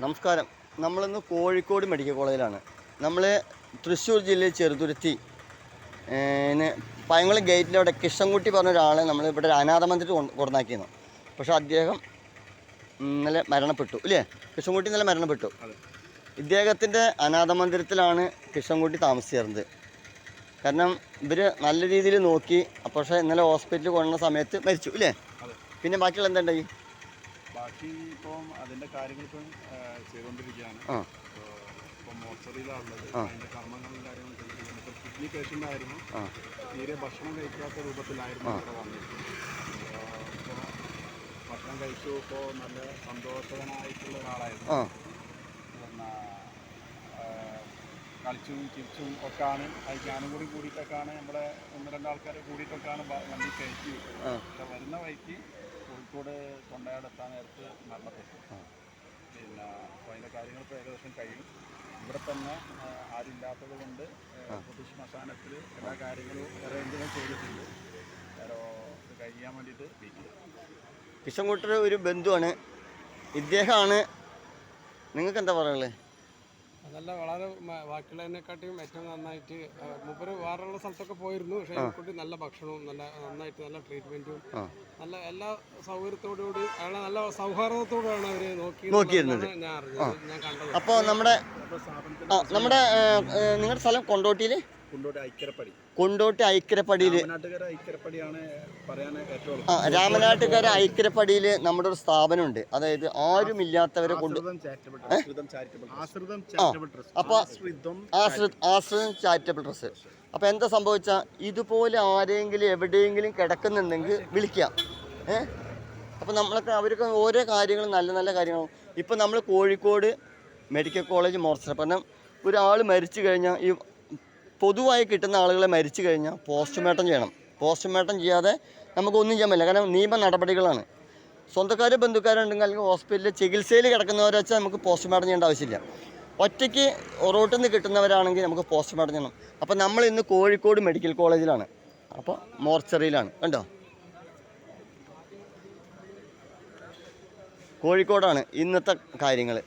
നമസ്കാരം. നമ്മളിന്ന് കോഴിക്കോട് മെഡിക്കൽ കോളേജിലാണ്. നമ്മൾ തൃശ്ശൂർ ജില്ലയിൽ ചെറുതുരുത്തി പയങ്കുളം ഗേറ്റിൻ്റെ അവിടെ കിഷൻകുട്ടി പറഞ്ഞ ഒരാളെ നമ്മൾ ഇവിടെ ഒരു അനാഥ മന്ദിരത്തിൽ കൊണ്ടുവന്നാക്കിയിരുന്നു. പക്ഷേ അദ്ദേഹം ഇന്നലെ മരണപ്പെട്ടു അല്ലേ? കിഷൻകുട്ടി ഇന്നലെ മരണപ്പെട്ടു. ഇദ്ദേഹത്തിൻ്റെ അനാഥ മന്ദിരത്തിലാണ് കിഷൻകുട്ടി താമസിച്ചിരുന്നത്. കാരണം ഇവർ നല്ല രീതിയിൽ നോക്കി. പക്ഷേ ഇന്നലെ ഹോസ്പിറ്റലിൽ കൊണ്ടുവന്ന സമയത്ത് മരിച്ചു അല്ലേ? പിന്നെ ബാക്കിയുള്ള എന്താണ്ടായി? ബാക്കി ഇപ്പം അതിൻ്റെ കാര്യങ്ങൾ ഇപ്പം ചെയ്തുകൊണ്ടിരിക്കുകയാണ്. ഇപ്പം മോർച്ചറിയിലാണുള്ളത്. അതിൻ്റെ കർമ്മങ്ങളും കാര്യങ്ങളും ചെയ്തിട്ടുണ്ട്. ഇപ്പം കിഡ്നി പേഷ്യൻ്റ് ആയിരുന്നു. തീരെ ഭക്ഷണം കഴിക്കാത്ത രൂപത്തിലായിരുന്നു ഇവിടെ വന്നിരിക്കുന്നത്. ഇപ്പോൾ ഭക്ഷണം കഴിച്ചു. ഇപ്പോൾ നല്ല സന്തോഷവാനായിട്ടുള്ള ഒരാളായിരുന്നു. പിന്നെ കളിച്ചും ചിരിച്ചും ഒക്കെയാണ്. അത് ഞാനും കൂടി കൂടിയിട്ടൊക്കെയാണ് നമ്മുടെ 1-2 ആൾക്കാർ കൂടിയിട്ടൊക്കെയാണ് വണ്ടി കയറ്റി വിട്ടത്. പക്ഷെ വരുന്ന വഴിക്ക് കോഴിക്കോട് കൊണ്ടയാടെത്താൻ നേരത്ത് മരണപ്പെട്ടു. പിന്നെ അപ്പോൾ അതിൻ്റെ കാര്യങ്ങൾ ഇപ്പോൾ ഏകദേശം കഴിയും. ഇവിടെ തന്നെ ആരില്ലാത്തത് കൊണ്ട് പൊതു ശ്മശാനത്തിൽ എല്ലാ കാര്യങ്ങളും അറേഞ്ച്മെൻറ്റ് ചെയ്തിട്ടുണ്ട്. ഇത് കഴിയാൻ വേണ്ടിയിട്ട് വീട്ടിൽ കിഷൻകുട്ടി ഒരു ബന്ധുവാണ്. ഇദ്ദേഹമാണ്. നിങ്ങൾക്ക് എന്താ പറയുള്ളത്? അതല്ല, വളരെ ബാക്കിയുള്ളതിനെക്കാട്ടിയും ഏറ്റവും നന്നായിട്ട് മൂപ്പര് വേറെയുള്ള സ്ഥലത്തൊക്കെ പോയിരുന്നു. പക്ഷേ കുട്ടി നല്ല ഭക്ഷണവും നന്നായിട്ട് നല്ല ട്രീറ്റ്മെന്റും നല്ല എല്ലാ സൗകര്യത്തോടുകൂടി അയാളെ നല്ല സൗഹാർദ്ദത്തോടെയാണ് അവര് നോക്കിയിരുന്നത്. ഞാൻ അറിഞ്ഞത്, ഞാൻ കണ്ടത്. അപ്പോൾ നമ്മുടെ നിങ്ങളുടെ സ്ഥലം കൊണ്ടോട്ടിയിൽ കൊണ്ടോട്ടി ഐക്കരപ്പടിയിൽ രാമനാട്ടുകര ഐക്കരപ്പടിയിൽ നമ്മുടെ ഒരു സ്ഥാപനമുണ്ട്. അതായത് ആരുമില്ലാത്തവരെ കൊണ്ട് അപ്പോൾ ആശ്രിതം ചാരിറ്റബിൾ ട്രസ്റ്റ്. അപ്പോൾ എന്താ സംഭവിച്ചാൽ ഇതുപോലെ ആരെങ്കിലും എവിടെയെങ്കിലും കിടക്കുന്നുണ്ടെങ്കിൽ വിളിക്കാം. അപ്പോൾ നമ്മളൊക്കെ അവർക്ക് ഓരോ കാര്യങ്ങളും നല്ല നല്ല കാര്യങ്ങളും. ഇപ്പം നമ്മൾ കോഴിക്കോട് മെഡിക്കൽ കോളേജ് മോർച്ചറി പറഞ്ഞാൽ ഒരാൾ മരിച്ചു കഴിഞ്ഞാൽ ഈ പൊതുവായി കിട്ടുന്ന ആളുകളെ മരിച്ചു കഴിഞ്ഞാൽ പോസ്റ്റ്മോർട്ടം ചെയ്യണം. പോസ്റ്റ്മോർട്ടം ചെയ്യാതെ നമുക്കൊന്നും ചെയ്യാൻ പറ്റില്ല. കാരണം നിയമ നടപടികളാണ്. സ്വന്തക്കാരോ ബന്ധുക്കാരുണ്ടെങ്കിൽ അല്ലെങ്കിൽ ഹോസ്പിറ്റലിൽ ചികിത്സയിൽ കിടക്കുന്നവരെ വെച്ചാൽ നമുക്ക് പോസ്റ്റ്മോർട്ടം ചെയ്യേണ്ട ആവശ്യമില്ല. ഒറ്റയ്ക്ക് റോട്ടിൽ നിന്ന് കിട്ടുന്നവരാണെങ്കിൽ നമുക്ക് പോസ്റ്റ്മോർട്ടം ചെയ്യണം. അപ്പോൾ നമ്മൾ ഇന്ന് കോഴിക്കോട് മെഡിക്കൽ കോളേജിലാണ്. അപ്പോൾ മോർച്ചറിയിലാണ്. കണ്ടോ, കോഴിക്കോടാണ് ഇന്നത്തെ കാര്യങ്ങൾ.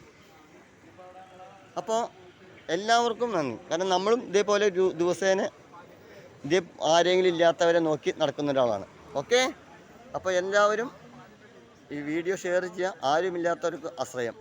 അപ്പോൾ എല്ലാവർക്കും നന്ദി. കാരണം നമ്മളും ഇതേപോലെ ഒരു ദിവസേന ആരെങ്കിലും ഇല്ലാത്തവരെ നോക്കി നടക്കുന്ന ഒരാളാണ്. ഓക്കെ, അപ്പോൾ എല്ലാവരും ഈ വീഡിയോ ഷെയർ ചെയ്യുക. ആരുമില്ലാത്തവർക്ക് ആശ്രയം.